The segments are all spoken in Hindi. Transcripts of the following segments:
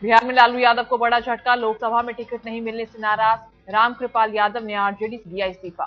बिहार में लालू यादव को बड़ा झटका, लोकसभा में टिकट नहीं मिलने से नाराज रामकृपाल यादव ने आरजेडी से दिया इस्तीफा।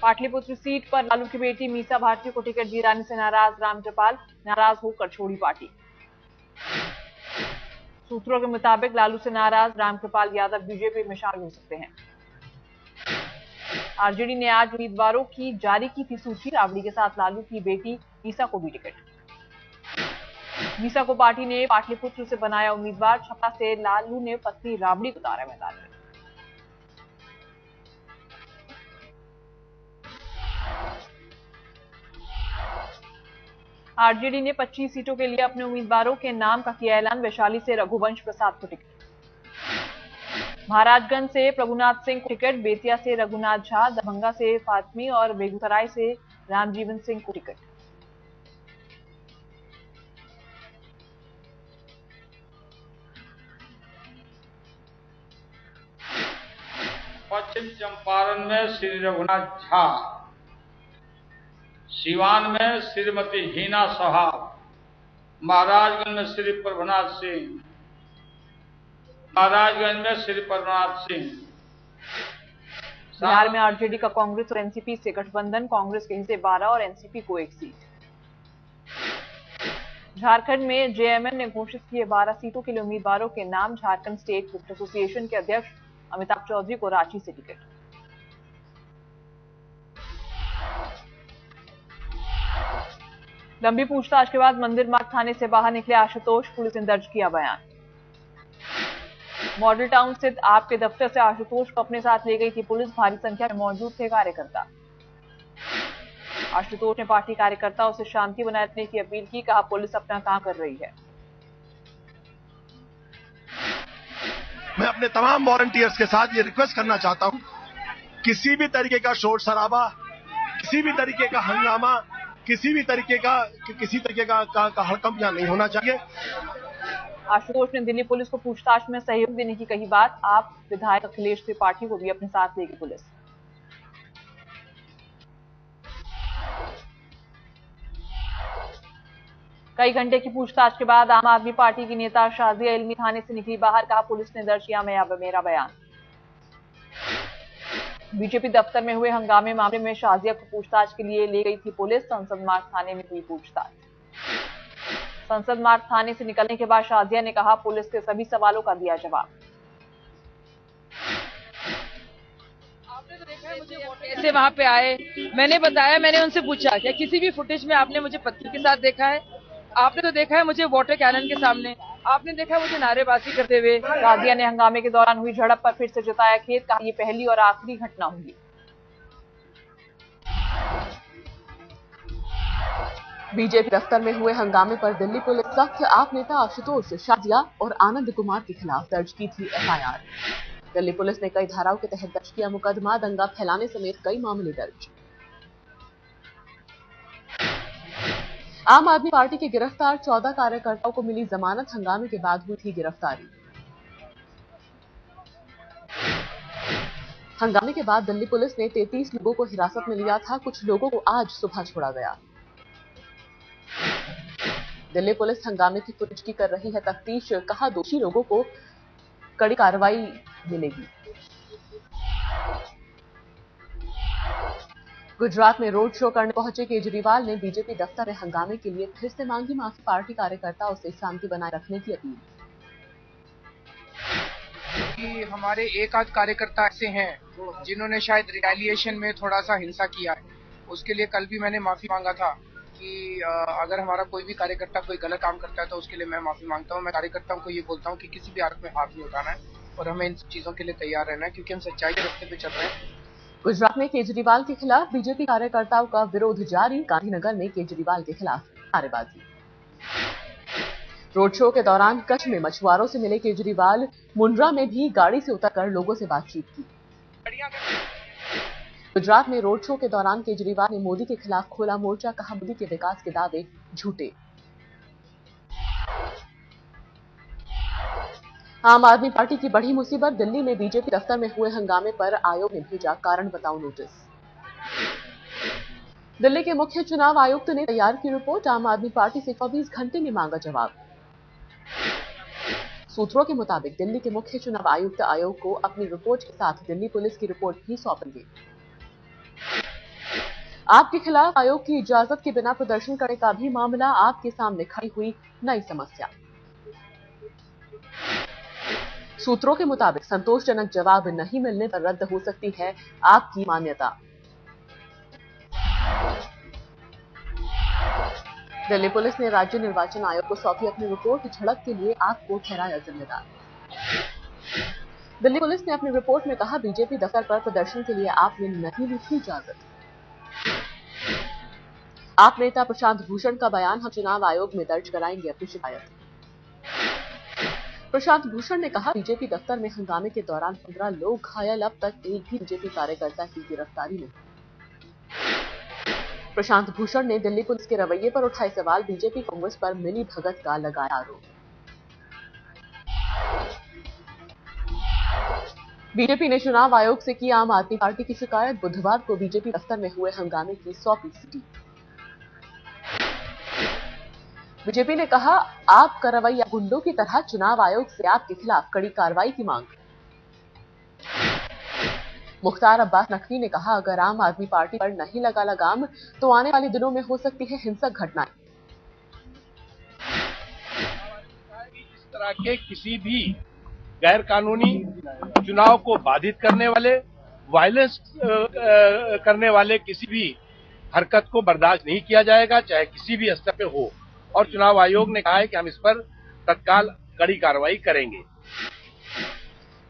पाटलिपुत्र सीट पर लालू की बेटी मीसा भारती को टिकट दिए जाने से नाराज रामकृपाल, नाराज होकर छोड़ी पार्टी। सूत्रों के मुताबिक लालू से नाराज रामकृपाल यादव बीजेपी में शामिल हो सकते हैं। आरजेडी ने आज उम्मीदवारों की जारी की थी सूची, राबड़ी के साथ लालू की बेटी मीसा को भी टिकट। मीसा को पार्टी ने पाटलिपुत्र से बनाया उम्मीदवार, छपरा से लालू ने पत्नी राबड़ी को उतारा मैदान में। आरजेडी ने 25 सीटों के लिए अपने उम्मीदवारों के नाम का किया ऐलान, वैशाली से रघुवंश प्रसाद को टिकट, महाराजगंज से प्रभुनाथ सिंह को टिकट, बेतिया से रघुनाथ झा, दरभंगा से फातमी और बेगूसराय से रामजीवन सिंह को टिकट। पश्चिम चंपारण में श्री रघुनाथ झा, सिवान में श्रीमती हीना साहब, महाराजगंज में श्री प्रभुनाथ सिंह, महाराजगंज में श्री प्रभुनाथ सिंह। बिहार में आरजेडी का कांग्रेस और एनसीपी से गठबंधन, कांग्रेस के हिस्से 12 और एनसीपी को 1 सीट। झारखंड में जेएमएम ने घोषित किए 12 सीटों के लिए उम्मीदवारों के नाम, झारखंड स्टेट क्रिकेट एसोसिएशन के अध्यक्ष अमिताभ चौधरी को रांची से टिकट। लंबी पूछताछ के बाद मंदिर मार्ग थाने से बाहर निकले आशुतोष, पुलिस ने दर्ज किया बयान। मॉडल टाउन स्थित आप के दफ्तर से आशुतोष को अपने साथ ले गई थी पुलिस, भारी संख्या में मौजूद थे कार्यकर्ता। आशुतोष ने पार्टी कार्यकर्ताओं से शांति बनाए रखने की अपील की, कहा पुलिस अपना काम कर रही है। मैं अपने तमाम वॉलंटियर्स के साथ ये रिक्वेस्ट करना चाहता हूं, किसी भी तरीके का शोर शराबा, किसी भी तरीके का हंगामा, किसी तरीके का हड़कंप यहाँ नहीं होना चाहिए। आशुतोष ने दिल्ली पुलिस को पूछताछ में सहयोग देने की कही बात, आप विधायक अखिलेश त्रिपाठी को भी अपने साथ लेगी पुलिस। कई घंटे की पूछताछ के बाद आम आदमी पार्टी की नेता शाजिया इल्मी थाने से निकली बाहर, कहा पुलिस ने दर्ज किया मेरा बयान। बीजेपी दफ्तर में हुए हंगामे मामले में शाजिया को पूछताछ के लिए ले गई थी पुलिस, संसद मार्ग थाने में हुई पूछताछ। संसद मार्ग थाने से निकलने के बाद शाजिया ने कहा पुलिस के सभी सवालों का दिया जवाब। आपने तो देखा है मुझे कैसे वहां पे आए, मैंने बताया, मैंने उनसे पूछा क्या किसी भी फुटेज में आपने मुझे पत्नी के साथ देखा है? आपने तो देखा है मुझे वाटर कैनन के सामने, आपने देखा मुझे नारेबाजी करते हुए। शाजिया ने हंगामे के दौरान हुई झड़प पर फिर से जताया खेद, कहा ये पहली और आखिरी घटना होगी। बीजेपी दफ्तर में हुए हंगामे पर दिल्ली पुलिस सख्त, आप नेता आशुतोष, शाजिया और आनंद कुमार के खिलाफ दर्ज की थी एफआईआर। दिल्ली पुलिस ने कई धाराओं के तहत दर्ज किया मुकदमा, दंगा फैलाने समेत कई मामले दर्ज। आम आदमी पार्टी के गिरफ्तार 14 कार्यकर्ताओं को मिली जमानत, हंगामे के बाद हुई थी गिरफ्तारी। हंगामे के बाद दिल्ली पुलिस ने 33 लोगों को हिरासत में लिया था, कुछ लोगों को आज सुबह छोड़ा गया। दिल्ली पुलिस हंगामे की फुटेज की कर रही है तफ्तीश, कहा दोषी लोगों को कड़ी कार्रवाई मिलेगी। गुजरात में रोड शो करने पहुंचे केजरीवाल ने बीजेपी दफ्तर में हंगामे के लिए फिर से मांगी माफी, पार्टी कार्यकर्ताओं से शांति बनाए रखने की अपील। कि हमारे एक आध कार्यकर्ता ऐसे हैं जिन्होंने शायद रिटेलिएशन में थोड़ा सा हिंसा किया है, उसके लिए कल भी मैंने माफी मांगा था कि अगर हमारा कोई भी कार्यकर्ता कोई गलत काम करता है तो उसके लिए मैं माफी मांगता हूं। मैं कार्यकर्ताओं को ये बोलता हूं कि किसी भी हालत में हाथ नहीं उठाना है और हमें इन चीजों के लिए तैयार रहना है, क्योंकि हम सच्चाई के रास्ते पे चल रहे हैं। गुजरात में केजरीवाल के खिलाफ बीजेपी कार्यकर्ताओं का विरोध जारी, गांधीनगर में केजरीवाल के खिलाफ नारेबाजी। रोड शो के दौरान कच्छ में मछुआरों से मिले केजरीवाल, मुंड्रा में भी गाड़ी से उतरकर लोगों से बातचीत की। गुजरात में रोड शो के दौरान केजरीवाल ने मोदी के खिलाफ खोला मोर्चा, कहा मोदी के विकास के दावे झूठे। आम आदमी पार्टी की बड़ी मुसीबत, दिल्ली में बीजेपी दफ्तर में हुए हंगामे पर आयोग ने भेजा कारण बताओ नोटिस। दिल्ली के मुख्य चुनाव आयुक्त ने तैयार की रिपोर्ट, आम आदमी पार्टी से 24 घंटे में मांगा जवाब। सूत्रों के मुताबिक दिल्ली के मुख्य चुनाव आयुक्त आयोग को अपनी रिपोर्ट के साथ दिल्ली पुलिस की रिपोर्ट भी सौंपेंगे। आपके खिलाफ आयोग की इजाजत के बिना प्रदर्शन करने का भी मामला आपके सामने खड़ी हुई नई समस्या। सूत्रों के मुताबिक संतोषजनक जवाब नहीं मिलने पर रद्द हो सकती है आपकी मान्यता। दिल्ली पुलिस ने राज्य निर्वाचन आयोग को सौंपी अपनी रिपोर्ट। झड़प के लिए आपको ठहराया जिम्मेदार। दिल्ली पुलिस ने अपनी रिपोर्ट में कहा, बीजेपी दफ्तर पर प्रदर्शन के लिए आपने नहीं ली थी इजाजत। आप नेता प्रशांत भूषण का बयान, हम चुनाव आयोग में दर्ज कराएंगे अपनी शिकायत। प्रशांत भूषण ने कहा, बीजेपी दफ्तर में हंगामे के दौरान 15 लोग घायल, अब तक एक भी बीजेपी कार्यकर्ता की गिरफ्तारी नहीं। प्रशांत भूषण ने दिल्ली पुलिस के रवैये पर उठाए सवाल। बीजेपी कांग्रेस पर मिली भगत का लगाया आरोप। बीजेपी ने चुनाव आयोग से की आम आदमी पार्टी की शिकायत। बुधवार को बीजेपी दफ्तर में हुए हंगामे की सौंपी सीडी। बीजेपी ने कहा, आपका रवैया गुंडों की तरह, चुनाव आयोग से आपके खिलाफ कड़ी कार्रवाई की मांग। मुख्तार अब्बास नकवी ने कहा, अगर आम आदमी पार्टी पर नहीं लगा लगाम तो आने वाले दिनों में हो सकती है हिंसक घटनाएं। इस तरह के किसी भी गैर कानूनी चुनाव को बाधित करने वाले, वायलेंस करने वाले किसी भी हरकत को बर्दाश्त नहीं किया जाएगा, चाहे किसी भी स्तर पे हो। और चुनाव आयोग ने कहा है कि हम इस पर तत्काल कड़ी कार्रवाई करेंगे।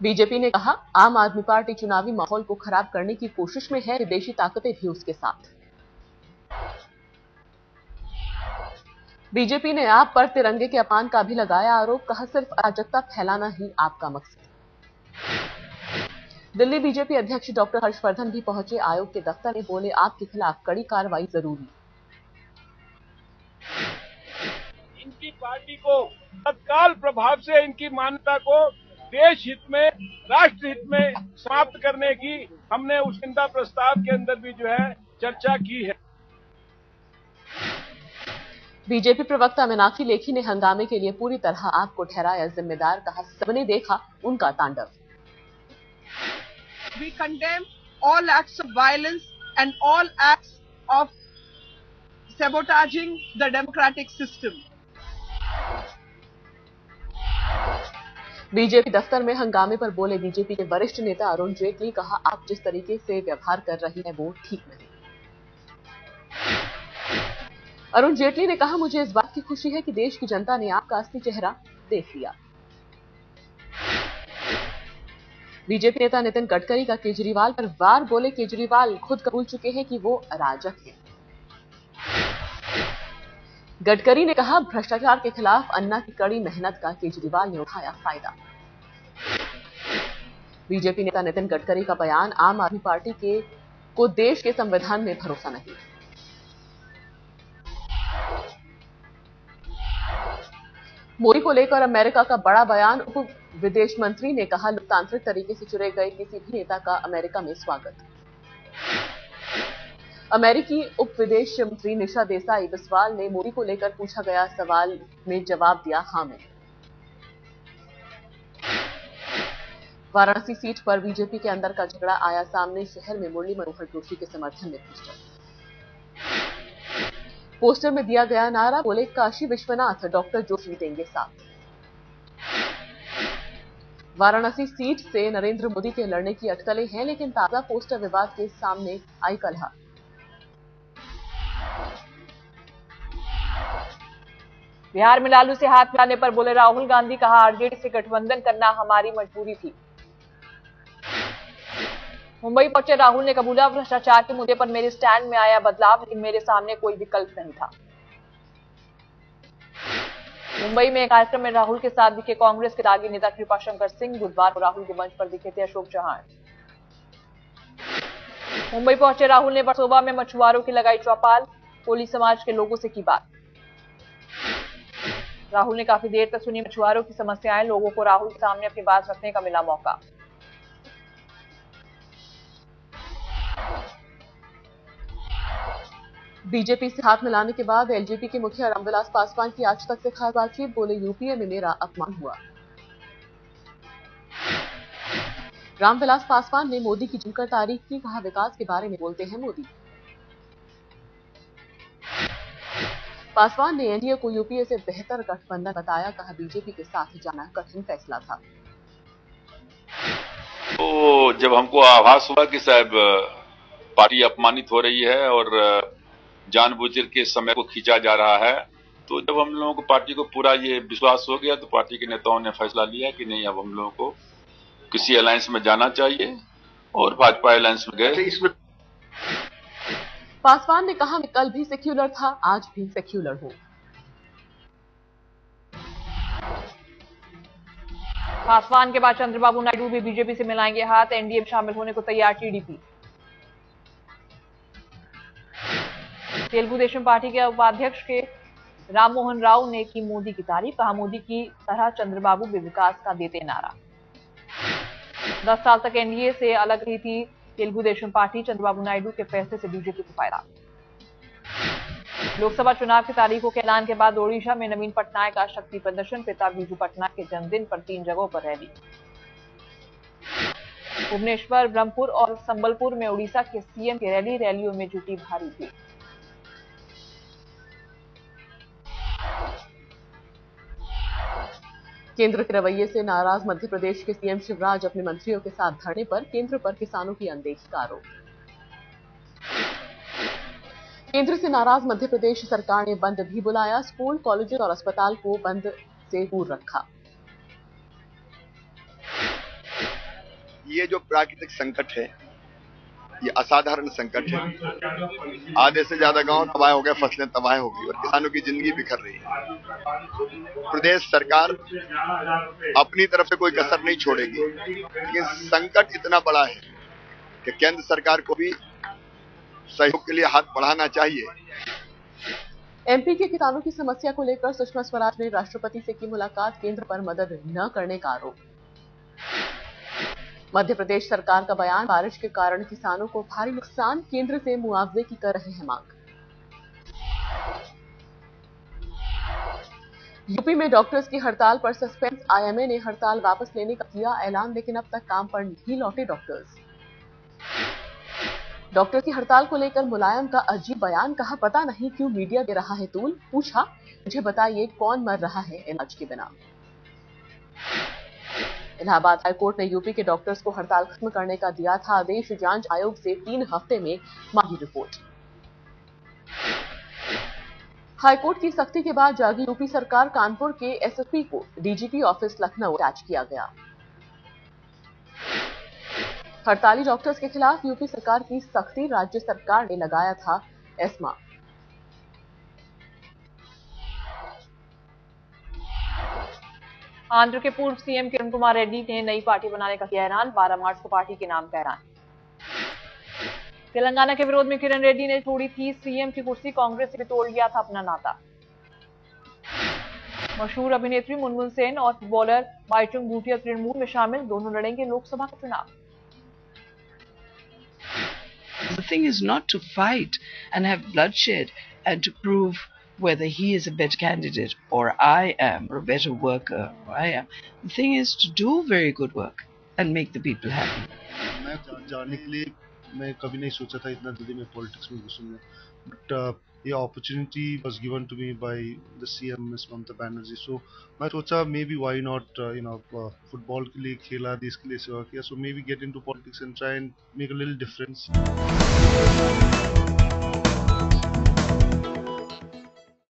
बीजेपी ने कहा, आम आदमी पार्टी चुनावी माहौल को खराब करने की कोशिश में है, विदेशी ताकतें भी उसके साथ। बीजेपी ने आप पर तिरंगे के अपमान का भी लगाया आरोप। कहा, सिर्फ अराजकता फैलाना ही आपका मकसद। दिल्ली बीजेपी अध्यक्ष डॉक्टर हर्षवर्धन भी पहुंचे आयोग के दफ्तर में। बोले, आपके खिलाफ कड़ी कार्रवाई जरूरी। इनकी पार्टी को तत्काल प्रभाव से इनकी मान्यता को देश हित में, राष्ट्र हित में समाप्त करने की हमने उस चिंता प्रस्ताव के अंदर भी जो है चर्चा की है। बीजेपी प्रवक्ता मीनाक्षी लेखी ने हंगामे के लिए पूरी तरह आपको ठहराया जिम्मेदार। कहा, सबने देखा उनका तांडव। We condemn all acts of violence and all acts of sabotaging the democratic system. BJP दफ्तर में हंगामे पर बोले बीजेपी के वरिष्ठ नेता अरुण जेटली। कहा, आप जिस तरीके से व्यवहार कर रही हैं वो ठीक नहीं। अरुण जेटली ने कहा, मुझे इस बात की खुशी है कि देश की जनता ने आपका असली चेहरा देख लिया। बीजेपी नेता नितिन गडकरी का केजरीवाल पर वार। बोले, केजरीवाल खुद कबूल चुके हैं कि वो अराजक हैं। गडकरी ने कहा, भ्रष्टाचार के खिलाफ अन्ना की कड़ी मेहनत का केजरीवाल ने उठाया फायदा। बीजेपी नेता नितिन गडकरी का बयान, आम आदमी पार्टी को देश के संविधान में भरोसा नहीं। मोदी को लेकर अमेरिका का बड़ा बयान। उप विदेश मंत्री ने कहा, लोकतांत्रिक तरीके से चुने गए किसी भी नेता का अमेरिका में स्वागत। अमेरिकी उप विदेश मंत्री निशा देसाई बिस्वाल ने मोदी को लेकर पूछा गया सवाल में जवाब दिया, हां में। वाराणसी सीट पर बीजेपी के अंदर का झगड़ा आया सामने। शहर में मुरली मनोहर जोशी के समर्थन में पोस्टर में दिया गया नारा। बोले, काशी विश्वनाथ डॉक्टर जोशी देंगे साथ। वाराणसी सीट से नरेंद्र मोदी के लड़ने की अटकलें हैं, लेकिन ताजा पोस्टर विवाद के सामने आई कलह। बिहार में लालू से हाथ मिलाने पर बोले राहुल गांधी। कहा, आरजेडी से गठबंधन करना हमारी मजबूरी थी। मुंबई पहुंचे राहुल ने कबूला, भ्रष्टाचार के मुद्दे पर मेरे स्टैंड में आया बदलाव, लेकिन मेरे सामने कोई विकल्प नहीं था। मुंबई में एक कार्यक्रम में राहुल के साथ दिखे कांग्रेस के दागी नेता कृपाशंकर सिंह। बुधवार को राहुल के मंच पर दिखे थे अशोक चौहान। मुंबई पहुंचे राहुल ने वर्सोवा में मछुआरों की लगाई चौपाल। कोली समाज के लोगों से की बात। राहुल ने काफी देर तक सुनी मछुआरों की समस्याएं। लोगों को राहुल के सामने अपनी बात रखने का मिला मौका। बीजेपी से हाथ मिलाने के बाद एलजेपी के मुखिया रामविलास पासवान की आज तक से खास बातचीत। बोले, यूपीए में मेरा अपमान हुआ। रामविलास पासवान ने मोदी की जमकर तारीफ की, कहा विकास के बारे में बोलते हैं मोदी। पासवान ने एनडीए को यूपीए से बेहतर गठबंधन बताया, कहा बीजेपी के साथ जाना कठिन फैसला था। तो जब हमको आभास हुआ कि साहब पार्टी अपमानित हो रही है और जानबूझकर के समय को खींचा जा रहा है, तो जब हम लोगों को पार्टी को पूरा ये विश्वास हो गया तो पार्टी के नेताओं ने फैसला लिया कि नहीं, अब हम लोगों को किसी अलायंस में जाना चाहिए और भाजपा अलायंस में गए। पासवान ने कहा मैं कल भी सेक्युलर था, आज भी सेक्युलर हूं। पासवान के बाद चंद्रबाबू नायडू भी बीजेपी से मिलाएंगे हाथ, एनडीए में शामिल होने को तैयार टीडीपी। तेलुगु देशम पार्टी के उपाध्यक्ष के राममोहन राव ने की मोदी की तारीफ, कहा मोदी की तरह चंद्रबाबू भी विकास का देते नारा। 10 साल तक एनडीए से अलग रही थी तेलुगु देशम पार्टी, चंद्रबाबू नायडू के फैसले से बीजेपी को फायदा। लोकसभा चुनाव की तारीखों के ऐलान के बाद ओडिशा में नवीन पटनायक का शक्ति प्रदर्शन, पिता बीजू पटनायक के जन्मदिन पर 3 जगहों पर रैली। भुवनेश्वर, ब्रह्मपुर और संबलपुर में ओडिशा के सीएम की रैलियों में जुटी भारी भीड़। केंद्र के रवैये से नाराज मध्य प्रदेश के सीएम शिवराज अपने मंत्रियों के साथ धरने पर, केंद्र पर किसानों की अनदेखी का आरोप। केंद्र से नाराज मध्य प्रदेश सरकार ने बंद भी बुलाया, स्कूल, कॉलेज और अस्पताल को बंद से दूर रखा। ये जो प्राकृतिक संकट है, ये असाधारण संकट है। आधे से ज्यादा गांव तबाह हो गए, फसलें तबाह हो गई और किसानों की जिंदगी बिखर रही है। प्रदेश सरकार अपनी तरफ से कोई कसर नहीं छोड़ेगी, लेकिन संकट इतना बड़ा है कि केंद्र सरकार को भी सहयोग के लिए हाथ बढ़ाना चाहिए। एमपी के किसानों की समस्या को लेकर सुषमा स्वराज ने राष्ट्रपति से की मुलाकात, केंद्र पर मदद न करने का आरोप। मध्य प्रदेश सरकार का बयान, बारिश के कारण किसानों को भारी नुकसान, केंद्र से मुआवजे की कर रहे हैं मांग। यूपी में डॉक्टर्स की हड़ताल पर सस्पेंस, आईएमए ने हड़ताल वापस लेने का किया ऐलान, लेकिन अब तक काम पर नहीं लौटे डॉक्टर्स। डॉक्टर की हड़ताल को लेकर मुलायम का अजीब बयान, कहा पता नहीं क्यों मीडिया दे रहा है तूल, पूछा मुझे बताइए कौन मर रहा है इलाज के बिना। इलाहाबाद हाईकोर्ट ने यूपी के डॉक्टर्स को हड़ताल खत्म करने का दिया था आदेश, जांच आयोग से 3 हफ्ते में मांगी रिपोर्ट। हाईकोर्ट की सख्ती के बाद जागी यूपी सरकार, कानपुर के एसएसपी को डीजीपी ऑफिस लखनऊ अटैच किया गया। हड़ताली डॉक्टर्स के खिलाफ यूपी सरकार की सख्ती, राज्य सरकार ने लगाया था एस्मा। आंध्र के पूर्व सीएम किरण कुमार रेड्डी ने नई पार्टी बनाने का किया ऐलान, 12 मार्च को पार्टी के नाम का ऐलान। तेलंगाना के विरोध में किरण रेड्डी ने छोड़ी थी सीएम की कुर्सी, कांग्रेस से भी तोड़ लिया था अपना नाता। मशहूर अभिनेत्री मुनमुन सेन और फुटबॉलर बाइचुंग भूटिया तृणमूल में शामिल, दोनों लड़ेंगे लोकसभा का चुनाव। The thing is not to fight and have bloodshed and to prove whether he is a better candidate or I am, or a better worker or I am. The thing is to do very good work and make the people happy. मैं जाने के लिए मैं कभी नहीं सोचा था इतना जल्दी मैं पॉलिटिक्स में घुसूंगा, बट ये opportunity was given to me by the CM miss Mamata Banerjee, so मैं सोचा maybe why not football के लिए खेला, देश के लिए सेवा किया, so maybe get into politics and try and make a little difference.